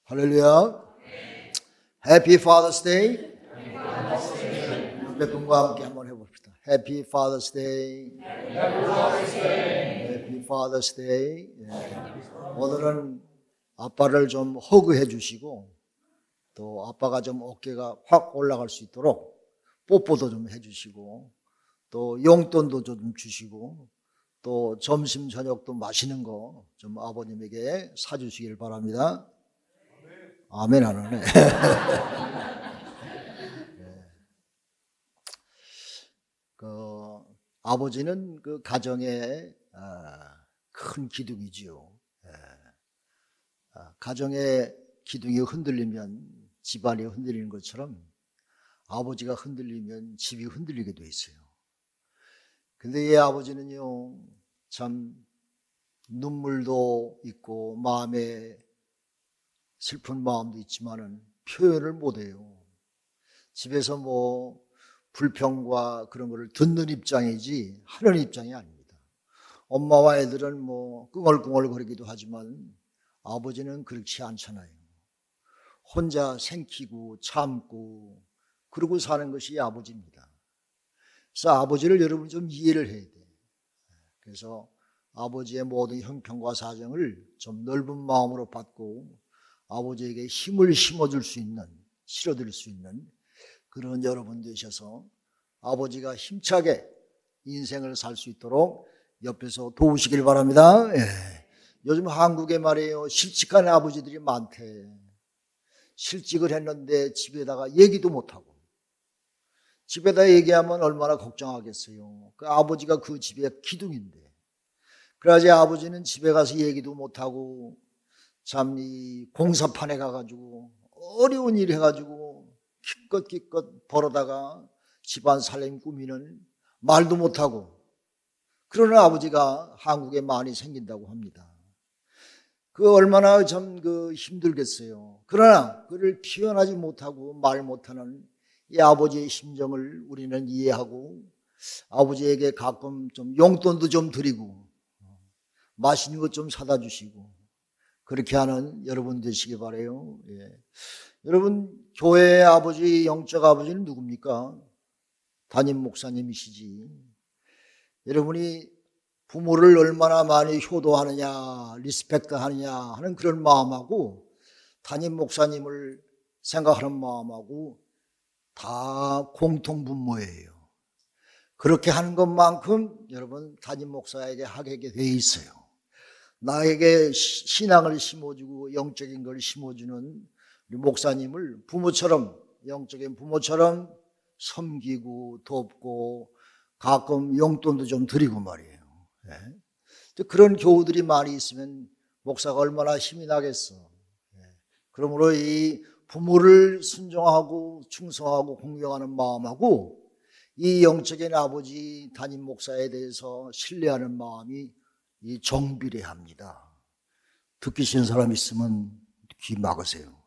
할렐루야. Happy Father's Day. 몇 분과 함께 한번 해봅시다. Happy Father's Day. Happy Father's Day. 오늘은 아빠를 좀 허그해 주시고 또 아빠가 좀 어깨가 확 올라갈 수 있도록 뽀뽀도 좀 해주시고 또 용돈도 좀 주시고 또 점심 저녁도 맛있는 거 좀 아버님에게 사주시길 바랍니다. 아멘 안 하네. 아버지는 그 가정의 큰 기둥이지요. 가정의 기둥이 흔들리면 집안이 흔들리는 것처럼 아버지가 흔들리면 집이 흔들리게 돼 있어요. 근데 이 아버지는요, 참 눈물도 있고 마음에 슬픈 마음도 있지만은 표현을 못해요. 집에서 뭐 불평과 그런 거를 듣는 입장이지 하는 입장이 아닙니다. 엄마와 애들은 뭐 끙얼끙얼거리기도 하지만 아버지는 그렇지 않잖아요. 혼자 생키고 참고 그러고 사는 것이 아버지입니다. 그래서 아버지를 여러분 좀 이해를 해야 돼요. 그래서 아버지의 모든 형편과 사정을 좀 넓은 마음으로 받고 아버지에게 힘을 심어줄 수 있는, 실어드릴 수 있는 그런 여러분 되셔서 아버지가 힘차게 인생을 살 수 있도록 옆에서 도우시길 바랍니다. 요즘 한국에 말이에요, 실직한 아버지들이 많대. 실직을 했는데 집에다가 얘기도 못하고, 집에다 얘기하면 얼마나 걱정하겠어요. 그 아버지가 그 집의 기둥인데, 그래야지 아버지는 집에 가서 얘기도 못하고 참 이 공사판에 가가지고 어려운 일 해가지고 기껏 벌어다가 집안 살림 꾸미는 말도 못하고 그러는 아버지가 한국에 많이 생긴다고 합니다. 그 얼마나 참 그 힘들겠어요. 그러나 그를 표현하지 못하고 말 못하는 이 아버지의 심정을 우리는 이해하고 아버지에게 가끔 좀 용돈도 좀 드리고 맛있는 것 좀 사다 주시고 그렇게 하는 여러분 되시기 바라요. 여러분 교회의 아버지, 영적 아버지는 누굽니까? 담임 목사님이시지. 여러분이 부모를 얼마나 많이 효도하느냐, 리스펙트 하느냐 하는 그런 마음하고 담임 목사님을 생각하는 마음하고 다 공통분모예요. 그렇게 하는 것만큼 여러분 담임 목사에게 하게 돼 있어요. 나에게 신앙을 심어주고 영적인 걸 심어주는 우리 목사님을 부모처럼, 영적인 부모처럼 섬기고 돕고 가끔 용돈도 좀 드리고 말이에요. 그런 교우들이 많이 있으면 목사가 얼마나 힘이 나겠어. 그러므로 이 부모를 순종하고 충성하고 공경하는 마음하고 이 영적인 아버지 담임 목사에 대해서 신뢰하는 마음이 이 정비례합니다. 듣기 싫은 사람 있으면 귀 막으세요.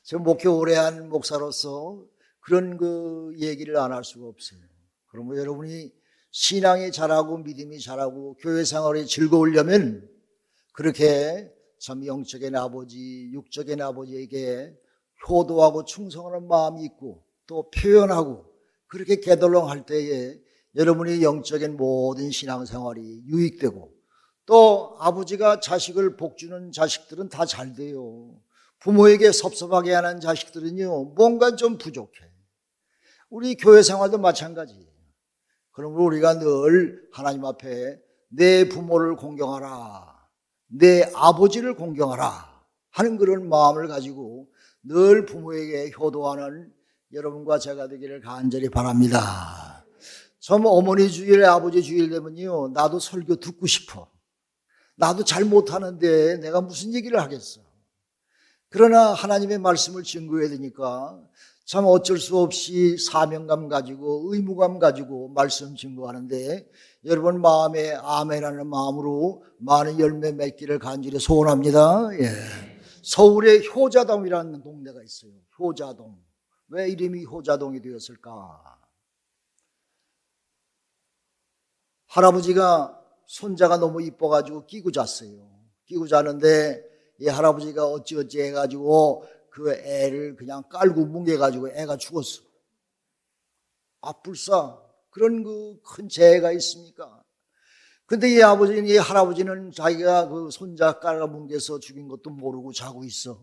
저 목회 오래 한 목사로서 그런 그 얘기를 안 할 수가 없어요. 그러면 여러분이 신앙이 자라고 믿음이 자라고 교회 생활이 즐거우려면 그렇게 참 영적인 아버지, 육적인 아버지에게 효도하고 충성하는 마음이 있고 또 표현하고 그렇게 개덜렁할 때에 여러분이 영적인 모든 신앙생활이 유익되고 또 아버지가 자식을 복주는 자식들은 다 잘 돼요. 부모에게 섭섭하게 하는 자식들은요 뭔가 좀 부족해. 우리 교회 생활도 마찬가지예요. 그러므로 우리가 늘 하나님 앞에 내 부모를 공경하라, 내 아버지를 공경하라 하는 그런 마음을 가지고 늘 부모에게 효도하는 여러분과 제가 되기를 간절히 바랍니다. 좀 어머니 주일, 아버지 주일 되면요 나도 설교 듣고 싶어. 나도 잘 못하는데 내가 무슨 얘기를 하겠어. 그러나 하나님의 말씀을 증거해야 되니까 참 어쩔 수 없이 사명감 가지고 의무감 가지고 말씀 증거하는데 여러분 마음에 아멘하는 마음으로 많은 열매 맺기를 간절히 소원합니다. 서울에 효자동이라는 동네가 있어요. 효자동. 왜 이름이 효자동이 되었을까? 할아버지가 손자가 너무 이뻐가지고 끼고 잤어요. 끼고 자는데 이 할아버지가 어찌어찌 해가지고 그 애를 그냥 깔고 뭉개가지고 애가 죽었어. 불사 그런 그 큰 재해가 있습니까? 근데 이 할아버지는 자기가 그 손자 깔아 뭉개서 죽인 것도 모르고 자고 있어.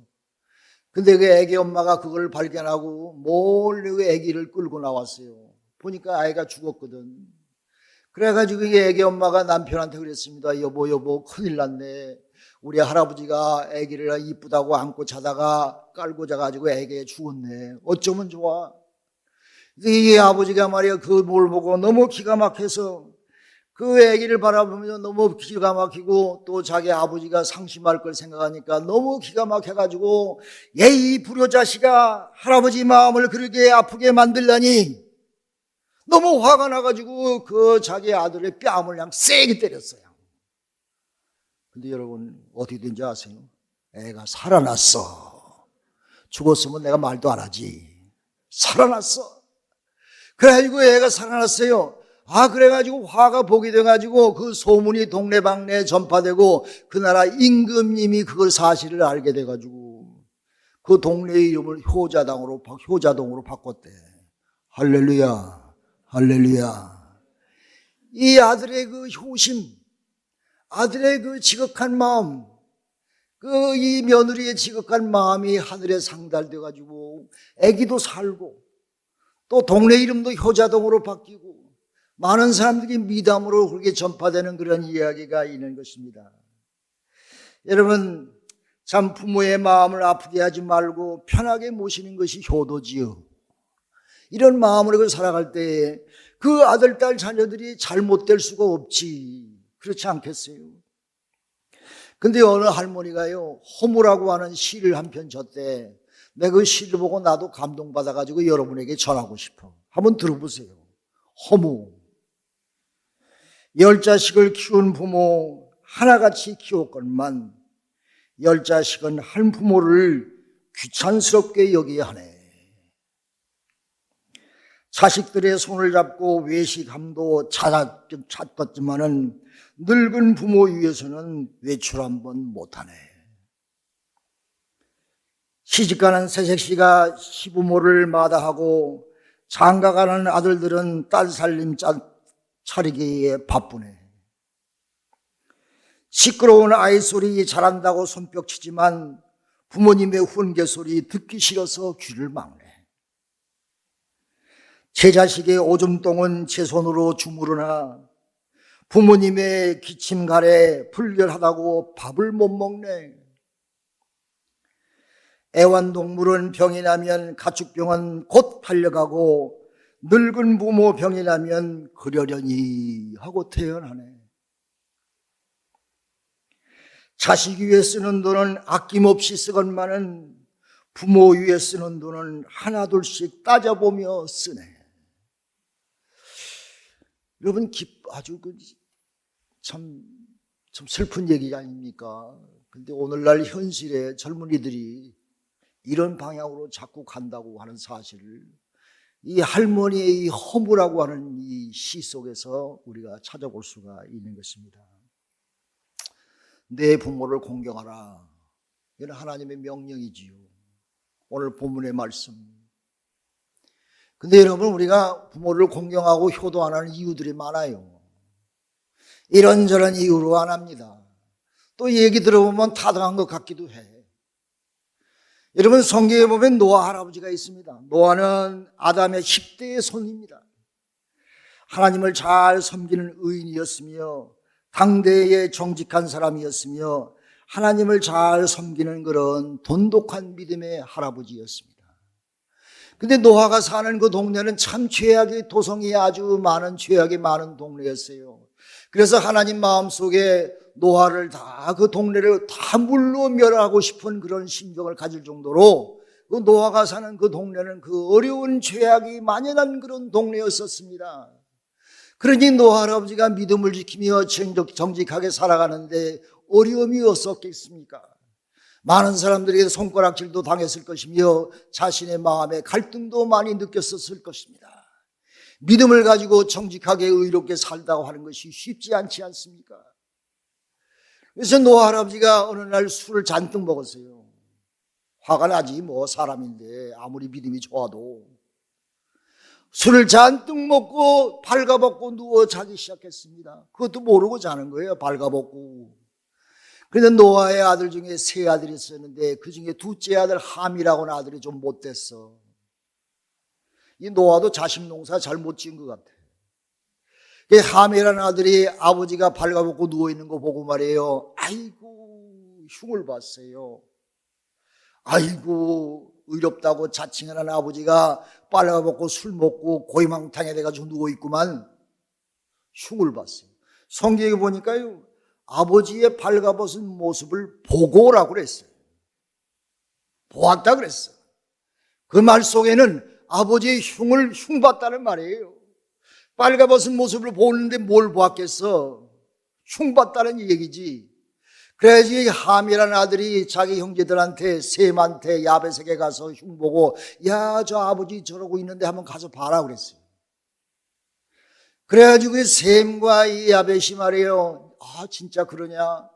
근데 그 애기 엄마가 그걸 발견하고 몰래 그 애기를 끌고 나왔어요. 보니까 아이가 죽었거든. 그래가지고 이 애기 엄마가 남편한테 그랬습니다. 여보 큰일 났네. 우리 할아버지가 애기를 이쁘다고 안고 자다가 깔고 자가지고 애기가 죽었네. 어쩌면 좋아. 이 아버지가 말이야 그 뭘 보고 너무 기가 막혀서 그 애기를 바라보면서 너무 기가 막히고 또 자기 아버지가 상심할 걸 생각하니까 너무 기가 막혀가지고 이 불효자식아 할아버지 마음을 그렇게 아프게 만들다니 너무 화가 나가지고 그 자기 아들의 뺨을 그냥 세게 때렸어요. 근데 여러분 어떻게 된지 아세요? 애가 살아났어. 죽었으면 내가 말도 안 하지. 살아났어. 그래가지고 애가 살아났어요. 그래가지고 화가 복이 돼가지고 그 소문이 동네방네에 전파되고 그 나라 임금님이 그걸 사실을 알게 돼가지고 그 동네 이름을 효자동으로 바꿨대. 할렐루야, 할렐루야. 이 아들의 그 효심, 아들의 그 지극한 마음, 이 며느리의 지극한 마음이 하늘에 상달돼가지고 애기도 살고 또 동네 이름도 효자동으로 바뀌고 많은 사람들이 미담으로 그렇게 전파되는 그런 이야기가 있는 것입니다. 여러분 참 부모의 마음을 아프게 하지 말고 편하게 모시는 것이 효도지요. 이런 마음으로 살아갈 때 그 아들, 딸, 자녀들이 잘못될 수가 없지. 그렇지 않겠어요? 근데 어느 할머니가요 허무라고 하는 시를 한 편 줬대. 내가 그 시를 보고 나도 감동받아가지고 여러분에게 전하고 싶어. 한번 들어보세요. 허무. 10자식을 키운 부모 하나같이 키웠건만 10자식은 한 부모를 귀찮스럽게 여기야 하네. 자식들의 손을 잡고 외식함도 찾았지만은 늙은 부모 위해서는 외출 한번 못하네. 시집가는 새색시가 시부모를 마다하고 장가가는 아들들은 딸 살림 차리기에 바쁘네. 시끄러운 아이 소리 잘한다고 손뼉치지만 부모님의 훈계 소리 듣기 싫어서 귀를 막네. 제 자식의 오줌똥은 제 손으로 주무르나 부모님의 기침갈에 불결하다고 밥을 못 먹네. 애완동물은 병이 나면 가축병은 곧 달려가고 늙은 부모 병이 나면 그러려니 하고 태어나네. 자식 위해 쓰는 돈은 아낌없이 쓰건만은 부모 위해 쓰는 돈은 하나둘씩 따져보며 쓰네. 여러분 아주 참 슬픈 얘기 아닙니까? 근데 오늘날 현실의 젊은이들이 이런 방향으로 자꾸 간다고 하는 사실을 이 할머니의 이 허무라고 하는 이 시 속에서 우리가 찾아볼 수가 있는 것입니다. 내 부모를 공경하라. 이건 하나님의 명령이지요. 오늘 본문의 말씀. 근데 여러분 우리가 부모를 공경하고 효도 안 하는 이유들이 많아요. 이런저런 이유로 안 합니다. 또 얘기 들어보면 타당한 것 같기도 해. 여러분 성경에 보면 노아 할아버지가 있습니다. 노아는 아담의 10대의 손입니다. 하나님을 잘 섬기는 의인이었으며 당대의 정직한 사람이었으며 하나님을 잘 섬기는 그런 돈독한 믿음의 할아버지였습니다. 근데 노아가 사는 그 동네는 참 죄악의 도성이 아주 많은 죄악이 많은 동네였어요. 그래서 하나님 마음속에 노아를 그 동네를 다 물로 멸하고 싶은 그런 심정을 가질 정도로 그 노아가 사는 그 동네는 그 어려운 죄악이 만연한 그런 동네였었습니다. 그러니 노아 할아버지가 믿음을 지키며 정직하게 살아가는데 어려움이 없었겠습니까? 많은 사람들에게 손가락질도 당했을 것이며 자신의 마음에 갈등도 많이 느꼈었을 것입니다. 믿음을 가지고 정직하게 의롭게 살다고 하는 것이 쉽지 않지 않습니까? 그래서 노아 할아버지가 어느 날 술을 잔뜩 먹었어요. 화가 나지 뭐, 사람인데 아무리 믿음이 좋아도. 술을 잔뜩 먹고 발가벗고 누워 자기 시작했습니다. 그것도 모르고 자는 거예요, 발가벗고. 그런데 노아의 아들 중에 세 아들이 있었는데 그 중에 둘째 아들 함이라고는 아들이 좀 못됐어. 이 노아도 자식 농사 잘 못 지은 것 같아. 함이라는 아들이 아버지가 발가벗고 누워있는 거 보고 말이에요. 아이고, 흉을 봤어요. 아이고, 의롭다고 자칭하는 아버지가 발가벗고 술 먹고 고이망탕에 돼가지고 누워있구만. 흉을 봤어요. 성경에 보니까요, 아버지의 발가벗은 모습을 보고라고 그랬어요. 보았다 그랬어. 그 말 속에는 아버지의 흉봤다는 말이에요. 빨가벗은 모습을 보는데 뭘 보았겠어? 흉봤다는 얘기지. 그래야지 함이라는 아들이 자기 형제들한테, 셈한테, 야벳에게 가서 흉보고, 야, 저 아버지 저러고 있는데 한번 가서 봐라 그랬어요. 그래가지고 그 셈과 이 야벳이 말이에요. 아, 진짜 그러냐?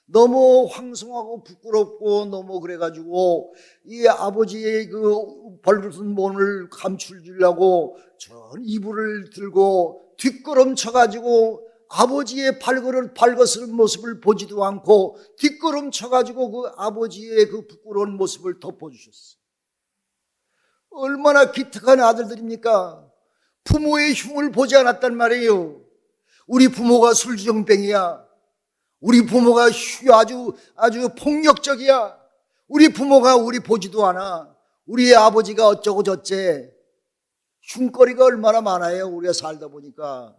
너무 황송하고 부끄럽고 너무 그래가지고 이 아버지의 그 벌겋은 몸을 감출주려고 전 이불을 들고 뒷걸음쳐가지고 아버지의 발거스른 모습을 보지도 않고 뒷걸음쳐가지고 그 아버지의 그 부끄러운 모습을 덮어주셨어요. 얼마나 기특한 아들들입니까? 부모의 흉을 보지 않았단 말이에요. 우리 부모가 술주정뱅이야. 우리 부모가 아주 폭력적이야. 우리 부모가 우리 보지도 않아. 우리 아버지가 어쩌고 저쩌. 흉거리가 얼마나 많아요, 우리가 살다 보니까.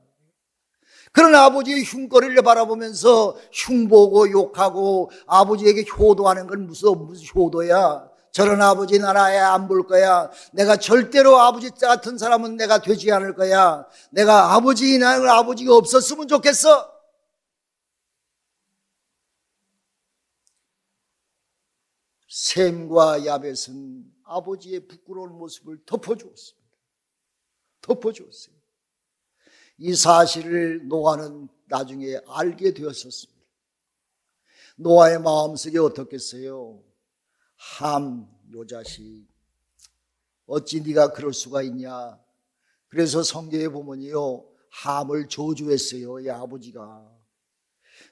그런 아버지의 흉거리를 바라보면서 흉보고 욕하고 아버지에게 효도하는 건 무슨 효도야. 저런 아버지 난 아예 안 볼 거야. 내가 절대로 아버지 같은 사람은 내가 되지 않을 거야. 내가 아버지가 없었으면 좋겠어. 셈과 야벳은 아버지의 부끄러운 모습을 덮어주었습니다. 덮어주었어요. 이 사실을 노아는 나중에 알게 되었었습니다. 노아의 마음속에 어떻겠어요? 함, 요 자식, 어찌 네가 그럴 수가 있냐? 그래서 성경에 보면요, 함을 저주했어요. 이 아버지가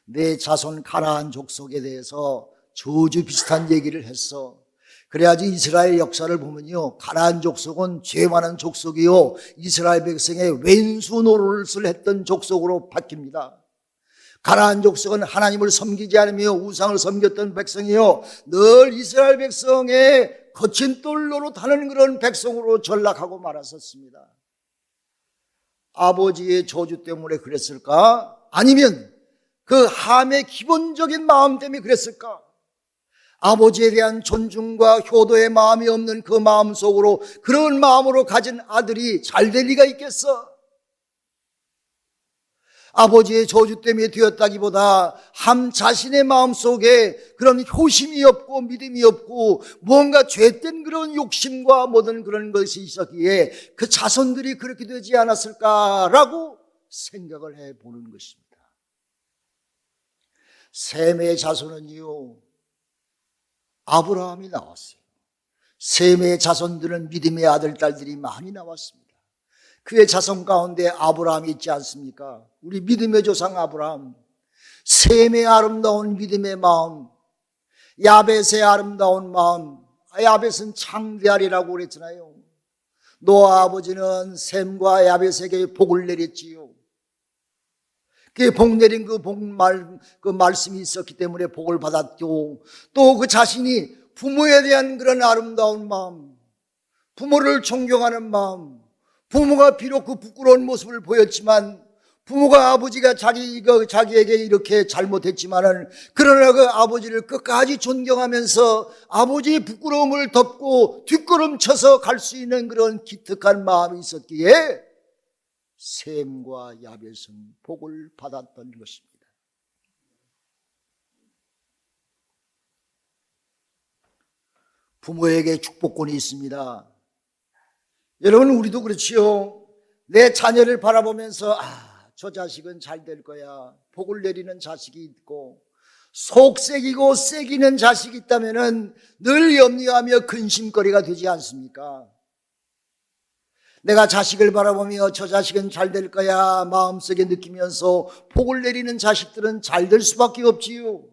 내 자손 가나안 족속에 대해서 저주 비슷한 얘기를 했어. 그래야지 이스라엘 역사를 보면요, 가나안 족속은 죄 많은 족속이요, 이스라엘 백성의 왼수 노릇을 했던 족속으로 바뀝니다. 가나안 족속은 하나님을 섬기지 않으며 우상을 섬겼던 백성이요, 늘 이스라엘 백성의 거친 돌 노릇하는 그런 백성으로 전락하고 말았었습니다. 아버지의 저주 때문에 그랬을까? 아니면 그 함의 기본적인 마음 때문에 그랬을까? 아버지에 대한 존중과 효도의 마음이 없는 그 마음 속으로 그런 마음으로 가진 아들이 잘 될 리가 있겠어? 아버지의 저주 때문에 되었다기보다 함 자신의 마음 속에 그런 효심이 없고 믿음이 없고 뭔가 죄된 그런 욕심과 모든 그런 것이 있었기에 그 자손들이 그렇게 되지 않았을까라고 생각을 해보는 것입니다. 셈의 자손은요, 아브라함이 나왔어요. 셈의 자손들은 믿음의 아들, 딸들이 많이 나왔습니다. 그의 자손 가운데 아브라함이 있지 않습니까? 우리 믿음의 조상 아브라함, 셈의 아름다운 믿음의 마음, 야벳의 아름다운 마음. 야벳은 창대하리라고 그랬잖아요. 노아 아버지는 셈과 야벳에게 복을 내렸지요. 그 복 내린 그 말씀이 있었기 때문에 복을 받았고, 또 그 자신이 부모에 대한 그런 아름다운 마음, 부모를 존경하는 마음, 부모가 비록 그 부끄러운 모습을 보였지만, 부모가 아버지가 자기에게 이렇게 잘못했지만은, 그러나 그 아버지를 끝까지 존경하면서 아버지의 부끄러움을 덮고 뒷걸음쳐서 갈 수 있는 그런 기특한 마음이 있었기에 셈과 야벳은 복을 받았던 것입니다. 부모에게 축복권이 있습니다. 여러분, 우리도 그렇지요. 내 자녀를 바라보면서 저 자식은 잘 될 거야. 복을 내리는 자식이 있고, 속색이고 색이는 자식이 있다면 늘 염려하며 근심거리가 되지 않습니까? 내가 자식을 바라보며 저 자식은 잘 될 거야 마음속에 느끼면서 복을 내리는 자식들은 잘 될 수밖에 없지요.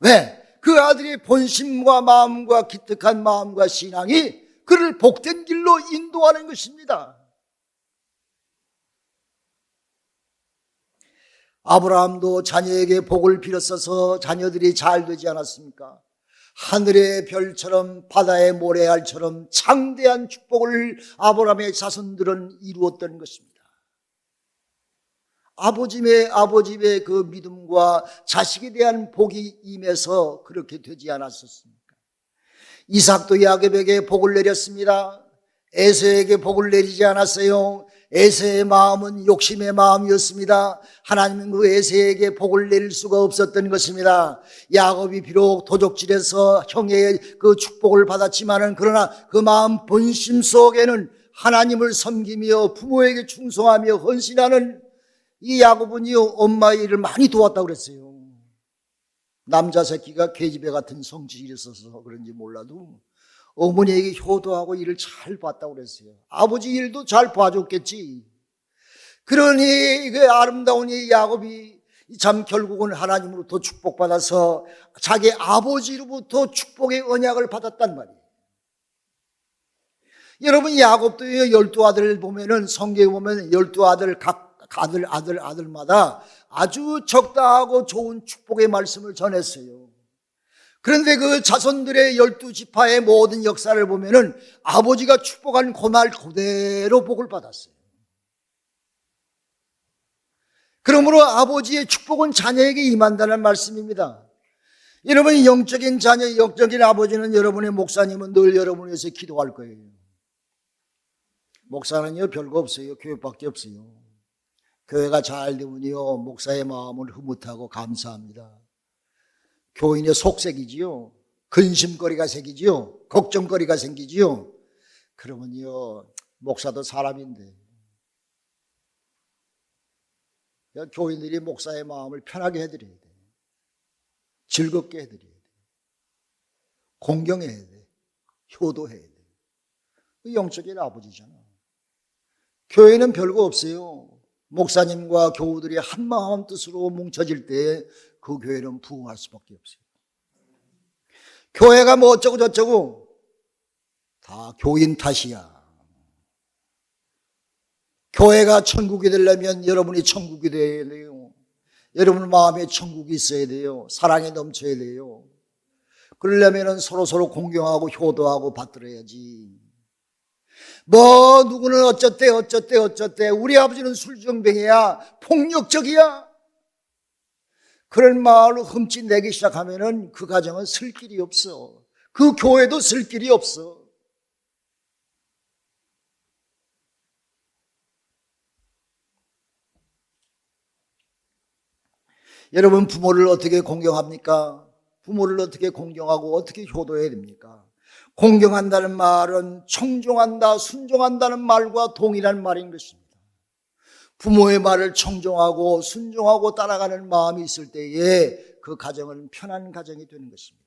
왜? 그 아들의 본심과 마음과 기특한 마음과 신앙이 그를 복된 길로 인도하는 것입니다. 아브라함도 자녀에게 복을 빌었어서 자녀들이 잘 되지 않았습니까? 하늘의 별처럼 바다의 모래알처럼 창대한 축복을 아브라함의 자손들은 이루었던 것입니다. 아버지의 그 믿음과 자식에 대한 복이 임해서 그렇게 되지 않았었습니까? 이삭도 야곱에게 복을 내렸습니다. 에서에게 복을 내리지 않았어요. 에서의 마음은 욕심의 마음이었습니다. 하나님은 그 에서에게 복을 내릴 수가 없었던 것입니다. 야곱이 비록 도적질에서 형의 그 축복을 받았지만은 그러나 그 마음 본심 속에는 하나님을 섬기며 부모에게 충성하며 헌신하는 이 야곱은요 엄마의 일을 많이 도왔다고 그랬어요. 남자 새끼가 계집애 같은 성질이 있어서 그런지 몰라도 어머니에게 효도하고 일을 잘 봤다고 그랬어요. 아버지 일도 잘 봐줬겠지. 그러니 그 아름다운 이 야곱이 참 결국은 하나님으로부터 축복받아서 자기 아버지로부터 축복의 언약을 받았단 말이에요. 여러분 야곱도 12아들 보면은 성경에 보면 12아들 각 아들마다 아주 적당하고 좋은 축복의 말씀을 전했어요. 그런데 그 자손들의 12지파의 모든 역사를 보면은 아버지가 축복한 그날 그대로 복을 받았어요. 그러므로 아버지의 축복은 자녀에게 임한다는 말씀입니다. 여러분 영적인 자녀, 영적인 아버지는 여러분의 목사님은 늘 여러분을 위해서 기도할 거예요. 목사는요 별거 없어요. 교회밖에 없어요. 교회가 잘 되면요 목사의 마음을 흐뭇하고 감사합니다. 교인의 속색이지요. 근심거리가 생기지요. 걱정거리가 생기지요. 그러면요 목사도 사람인데 교인들이 목사의 마음을 편하게 해드려야 돼. 즐겁게 해드려야 돼. 공경해야 돼. 효도해야 돼. 영적인 아버지잖아. 교회는 별거 없어요. 목사님과 교우들이 한마음 한뜻으로 뭉쳐질 때 그 교회는 부흥할 수밖에 없어요. 교회가 뭐 어쩌고 저쩌고 다 교인 탓이야. 교회가 천국이 되려면 여러분이 천국이 되어야 돼요. 여러분 마음에 천국이 있어야 돼요. 사랑에 넘쳐야 돼요. 그러려면 서로 공경하고 효도하고 받들어야지. 뭐 누구는 어쩌대 우리 아버지는 술정뱅이야 폭력적이야 그런 말로 흠집내기 시작하면은 그 가정은 쓸 길이 없어. 그 교회도 쓸 길이 없어. 여러분 부모를 어떻게 공경합니까? 부모를 어떻게 공경하고 어떻게 효도해야 됩니까? 공경한다는 말은 청종한다, 순종한다는 말과 동일한 말인 것입니다. 부모의 말을 청종하고 순종하고 따라가는 마음이 있을 때에 그 가정은 편한 가정이 되는 것입니다.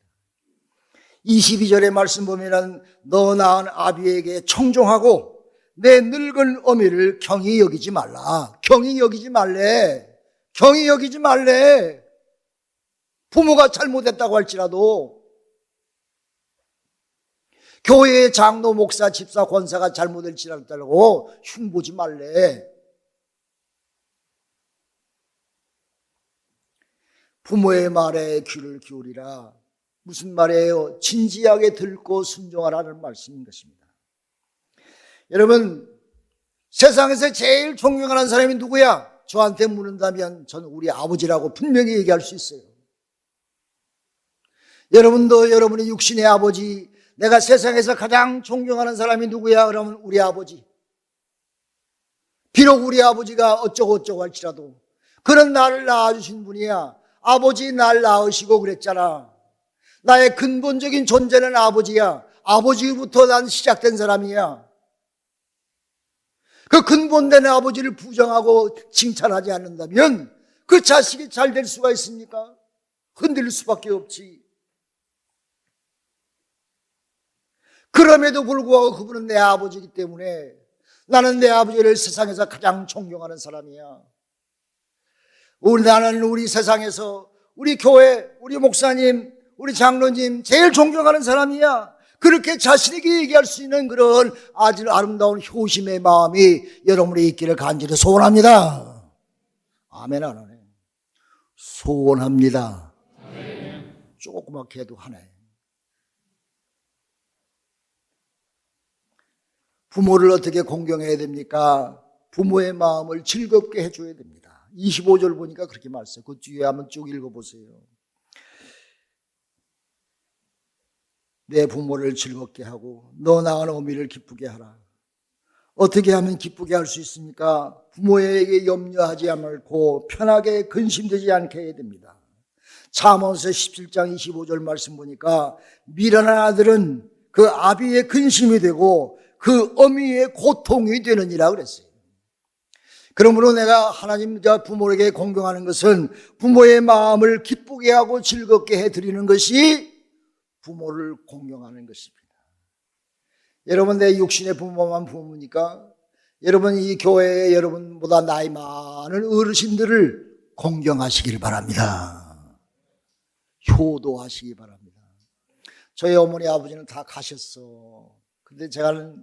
22절의 말씀 보면은 너 낳은 아비에게 청종하고 내 늙은 어미를 경히 여기지 말라. 경히 여기지 말래. 경히 여기지 말래. 부모가 잘못했다고 할지라도 교회의 장로, 목사, 집사, 권사가 잘못할지라도 흉보지 말래. 부모의 말에 귀를 기울이라. 무슨 말이에요? 진지하게 듣고 순종하라는 말씀인 것입니다. 여러분 세상에서 제일 존경하는 사람이 누구야? 저한테 묻는다면 저는 우리 아버지라고 분명히 얘기할 수 있어요. 여러분도 여러분의 육신의 아버지, 내가 세상에서 가장 존경하는 사람이 누구야? 그러면 우리 아버지. 비록 우리 아버지가 어쩌고 할지라도 그런 나를 낳아주신 분이야. 아버지 날 낳으시고 그랬잖아. 나의 근본적인 존재는 아버지야. 아버지부터 난 시작된 사람이야. 그 근본된 아버지를 부정하고 칭찬하지 않는다면 그 자식이 잘 될 수가 있습니까? 흔들릴 수밖에 없지. 그럼에도 불구하고 그분은 내 아버지이기 때문에 나는 내 아버지를 세상에서 가장 존경하는 사람이야. 나는 우리 세상에서 우리 교회, 우리 목사님, 우리 장로님 제일 존경하는 사람이야. 그렇게 자신에게 얘기할 수 있는 그런 아주 아름다운 효심의 마음이 여러분이 있기를 간절히 소원합니다. 아멘 안 하네. 소원합니다. 조그맣게 해도 하네. 부모를 어떻게 공경해야 됩니까? 부모의 마음을 즐겁게 해줘야 됩니다. 25절 보니까 그렇게 말했어요. 그 뒤에 한번 쭉 읽어보세요. 내 부모를 즐겁게 하고 너 낳은 어미를 기쁘게 하라. 어떻게 하면 기쁘게 할 수 있습니까? 부모에게 염려하지 말고 편하게 근심되지 않게 해야 됩니다. 잠언서 17장 25절 말씀 보니까 미련한 아들은 그 아비의 근심이 되고 그 어미의 고통이 되느니라 그랬어요. 그러므로 내가 하나님 부모에게 공경하는 것은 부모의 마음을 기쁘게 하고 즐겁게 해드리는 것이 부모를 공경하는 것입니다. 여러분 내 육신의 부모만 부모니까 여러분 이 교회에 여러분보다 나이 많은 어르신들을 공경하시길 바랍니다. 효도하시기 바랍니다. 저희 어머니 아버지는 다 가셨어. 근데 제가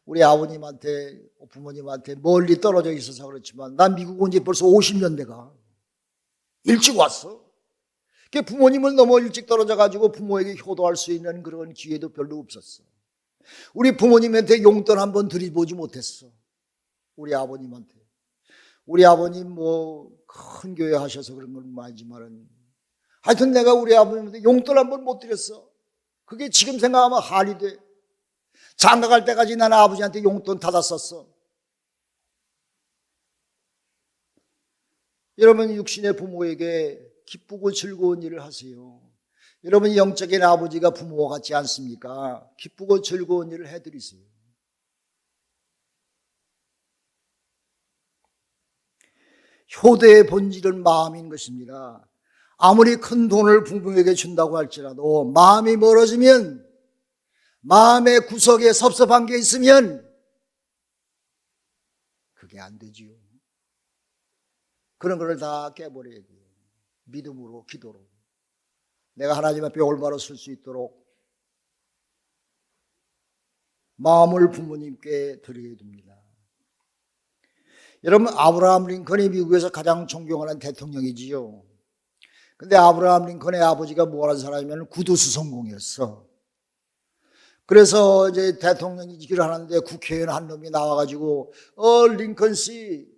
우리 아버님한테 부모님한테 멀리 떨어져 있어서 그렇지만 난 미국 온 지 벌써 50년 돼가 일찍 왔어. 부모님은 너무 일찍 떨어져 가지고 부모에게 효도할 수 있는 그런 기회도 별로 없었어. 우리 부모님한테 용돈 한번 드려보지 못했어. 우리 아버님한테. 우리 아버님 큰 교회 하셔서 그런 건 아니지만은 하여튼 내가 우리 아버님한테 용돈 한번 못 드렸어. 그게 지금 생각하면 한이 돼. 장가 갈 때까지 나는 아버지한테 용돈 받았었어. 여러분 육신의 부모에게 기쁘고 즐거운 일을 하세요. 여러분 영적인 아버지가 부모와 같지 않습니까? 기쁘고 즐거운 일을 해드리세요. 효도의 본질은 마음인 것입니다. 아무리 큰 돈을 부모에게 준다고 할지라도 마음이 멀어지면, 마음의 구석에 섭섭한 게 있으면 그게 안 되지요. 그런 걸 다 깨버려야 돼요. 믿음으로, 기도로. 내가 하나님 앞에 올바로 설 수 있도록 마음을 부모님께 드려야 됩니다. 여러분 아브라함 링컨이 미국에서 가장 존경하는 대통령이지요. 근데 아브라함 링컨의 아버지가 뭐하는 사람이면 구두수성공이었어. 그래서 이제 대통령이기를 하는데 국회의원 한 놈이 나와가지고 링컨 씨,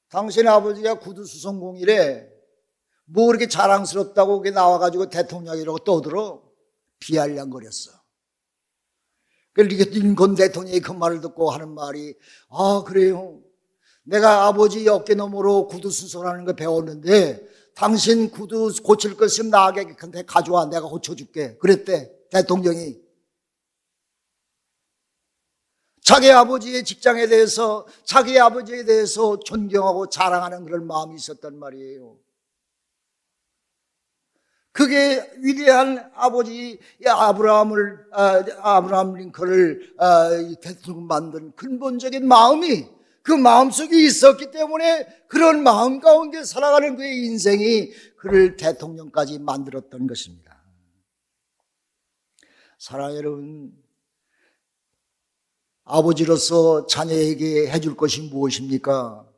당신 아버지가 구두수성공이래. 뭐 그렇게 자랑스럽다고 그게 나와가지고 대통령이라고 떠들어. 비아냥거렸어. 링컨 대통령이 그 말을 듣고 하는 말이, 그래요. 내가 아버지 어깨 너머로 구두 수선하는 거 배웠는데 당신 구두 고칠 것 있으면 나에게 가져와. 내가 고쳐줄게. 그랬대 대통령이. 자기 아버지의 직장에 대해서, 자기 아버지에 대해서 존경하고 자랑하는 그런 마음이 있었단 말이에요. 그게 위대한 아버지 아브라함 링컨을 대통령 만든 근본적인 마음이 그 마음속에 있었기 때문에 그런 마음 가운데 살아가는 그의 인생이 그를 대통령까지 만들었던 것입니다. 사랑하는 여러분, 아버지로서 자녀에게 해줄 것이 무엇입니까?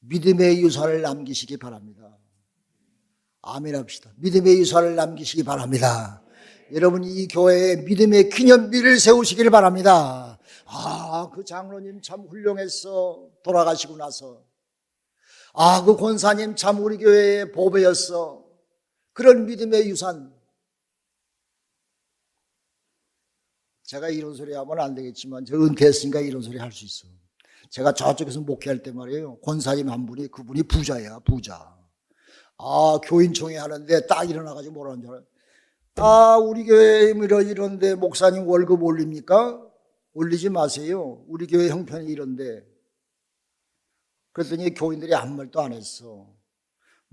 믿음의 유산을 남기시기 바랍니다. 아멘 합시다. 믿음의 유산을 남기시기 바랍니다. 여러분 이 교회에 믿음의 기념비를 세우시길 바랍니다. 그 장로님 참 훌륭했어. 돌아가시고 나서. 그 권사님 참 우리 교회의 보배였어. 그런 믿음의 유산. 제가 이런 소리 하면 안 되겠지만 저 은퇴했으니까 이런 소리 할 수 있어. 제가 저쪽에서 목회할 때 말이에요. 권사님 한 분이, 그분이 부자야, 부자. 교인총회 하는데 딱 일어나가지고 뭐라는 줄 알아요? 우리 교회 이런데 목사님 월급 올립니까? 올리지 마세요. 우리 교회 형편이 이런데. 그랬더니 교인들이 아무 말도 안 했어.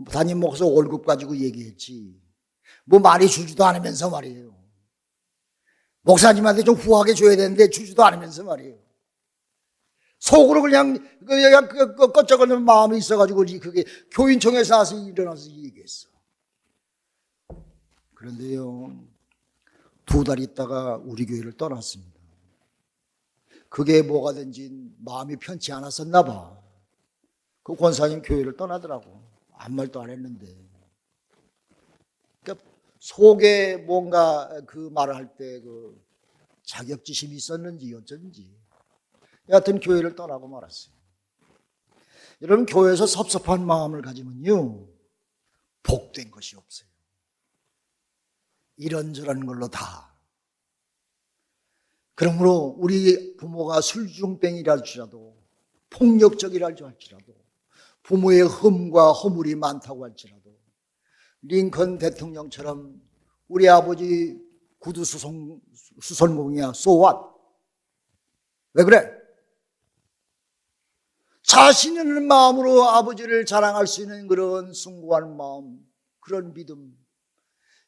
담임 목사 월급 가지고 얘기했지. 뭐 많이 주지도 않으면서 말이에요. 목사님한테 좀 후하게 줘야 되는데 주지도 않으면서 말이에요. 속으로 그냥 껐적거리는 마음이 있어가지고 그게 교인청에서 나서 일어나서 얘기했어. 그런데요, 2달 있다가 우리 교회를 떠났습니다. 그게 뭐가 된지 마음이 편치 않았었나 봐. 그 권사님 교회를 떠나더라고. 아무 말도 안 했는데. 그러니까 속에 뭔가 그 말을 할 때 그 자격지심이 있었는지 어쩐지 여하튼 교회를 떠나고 말았어요. 여러분, 교회에서 섭섭한 마음을 가지면요, 복된 것이 없어요. 이런저런 걸로 다. 그러므로 우리 부모가 술중병이라 할지라도, 폭력적이라 할지라도, 부모의 흠과 허물이 많다고 할지라도, 링컨 대통령처럼 우리 아버지 구두 수선공이야. So what? 왜 그래? 자신 있는 마음으로 아버지를 자랑할 수 있는 그런 숭고한 마음, 그런 믿음,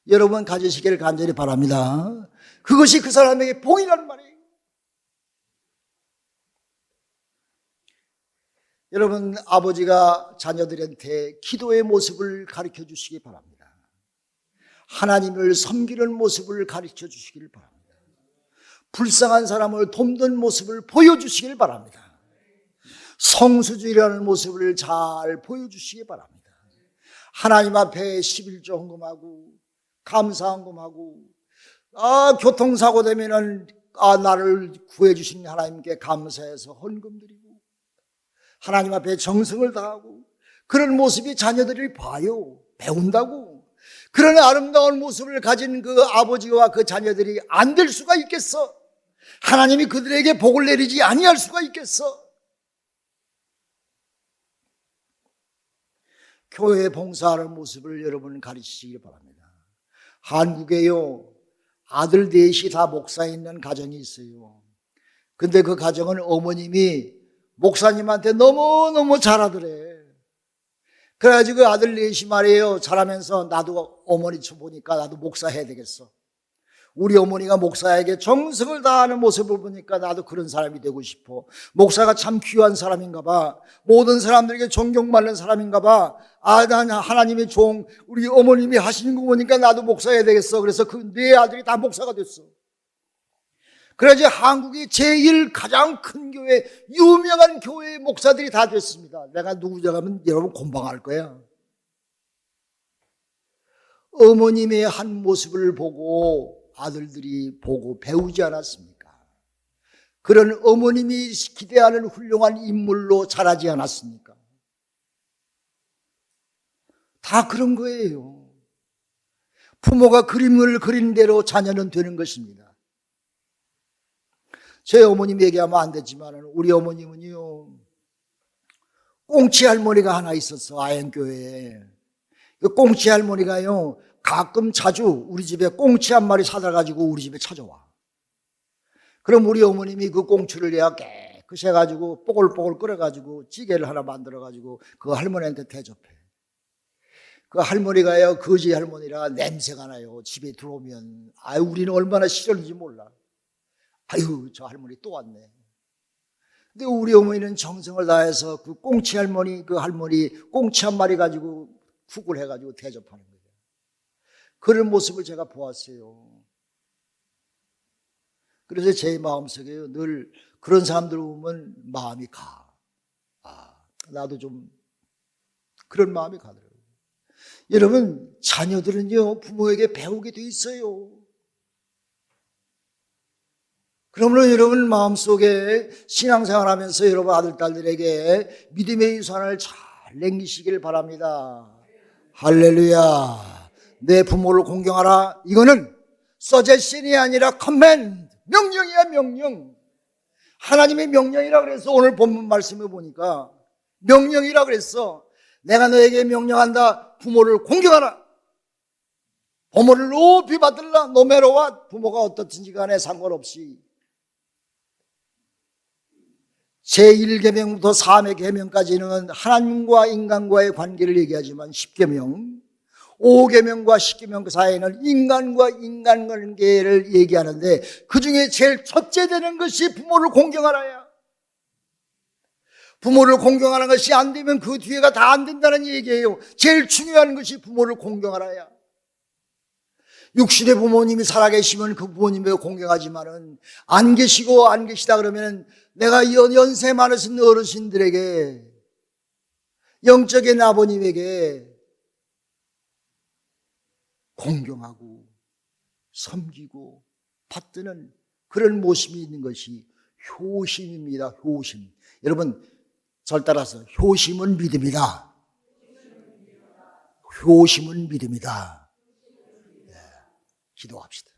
여러분 가지시기를 간절히 바랍니다. 그것이 그 사람에게 복이라는 말이에요. 여러분, 아버지가 자녀들한테 기도의 모습을 가르쳐 주시기 바랍니다. 하나님을 섬기는 모습을 가르쳐 주시기를 바랍니다. 불쌍한 사람을 돕는 모습을 보여주시길 바랍니다. 성수주의라는 모습을 잘 보여주시기 바랍니다. 하나님 앞에 11조 헌금하고 감사 헌금하고, 교통사고 되면은 나를 구해주신 하나님께 감사해서 헌금 드리고, 하나님 앞에 정성을 다하고, 그런 모습이 자녀들이 봐요. 배운다고. 그런 아름다운 모습을 가진 그 아버지와 그 자녀들이 안 될 수가 있겠어? 하나님이 그들에게 복을 내리지 아니할 수가 있겠어? 교회 봉사하는 모습을 여러분 가르치시기 바랍니다. 한국에요, 아들 넷이 다 목사에 있는 가정이 있어요. 근데 그 가정은 어머님이 목사님한테 너무너무 잘하더래. 그래가지고 그 아들 넷이 말이에요, 잘하면서 나도 어머니 보니까 나도 목사 해야 되겠어. 우리 어머니가 목사에게 정성을 다하는 모습을 보니까 나도 그런 사람이 되고 싶어. 목사가 참 귀한 사람인가 봐. 모든 사람들에게 존경받는 사람인가 봐. 난 하나님의 종, 우리 어머님이 하시는 거 보니까 나도 목사 해야 되겠어. 그래서 그 네 아들이 다 목사가 됐어. 그래야지 한국이 제일 가장 큰 교회, 유명한 교회의 목사들이 다 됐습니다. 내가 누구냐 하면 여러분 곤방할 거야. 어머님의 한 모습을 보고 아들들이 보고 배우지 않았습니까? 그런 어머님이 기대하는 훌륭한 인물로 자라지 않았습니까? 다 그런 거예요. 부모가 그림을 그린 대로 자녀는 되는 것입니다. 제 어머님 얘기하면 안 되지만 우리 어머님은요, 꽁치 할머니가 하나 있었어. 아현교회에. 그 꽁치 할머니가요, 가끔 자주 우리 집에 꽁치 한 마리 사다 가지고 우리 집에 찾아와. 그럼 우리 어머님이 그 꽁치를 내가 깨끗이 해가지고 뽀글뽀글 끓여가지고 찌개를 하나 만들어가지고 그 할머니한테 대접해. 그 할머니가요, 거지 할머니라 냄새가 나요. 집에 들어오면. 우리는 얼마나 싫었는지 몰라. 저 할머니 또 왔네. 근데 우리 어머니는 정성을 다해서 그 꽁치 할머니, 그 할머니 꽁치 한 마리 가지고 쿡을 해가지고 대접하는 거예요. 그런 모습을 제가 보았어요. 그래서 제 마음속에 늘 그런 사람들 보면 마음이 가. 나도 좀 그런 마음이 가더라고요. 여러분, 자녀들은요, 부모에게 배우게 돼 있어요. 그러므로 여러분 마음속에 신앙생활 하면서 여러분 아들, 딸들에게 믿음의 유산을 잘 남기시길 바랍니다. 할렐루야. 내 부모를 공경하라. 이거는 서제션이 아니라 커맨드. 명령이야, 명령. 하나님의 명령이라 그래서 오늘 본문 말씀을 보니까 명령이라 그랬어. 내가 너에게 명령한다. 부모를 공경하라. 부모를 높이 받들라. 노매로와 부모가 어떻든지 간에 상관없이. 제1계명부터 3의 계명까지는 하나님과 인간과의 관계를 얘기하지만 10계명, 5계명과 10계명 그 사이에는 인간과 인간관계를 얘기하는데 그중에 제일 첫째 되는 것이 부모를 공경하라야. 부모를 공경하는 것이 안 되면 그 뒤에가 다 안 된다는 얘기예요. 제일 중요한 것이 부모를 공경하라야. 육신의 부모님이 살아계시면 그 부모님을 공경하지만은 안 계시다 그러면 내가 연세 많으신 어르신들에게, 영적인 아버님에게 공경하고 섬기고 받드는 그런 모습이 있는 것이 효심입니다. 효심. 여러분, 절 따라서 효심은 믿음이다. 효심은 믿음이다. 네, 기도합시다.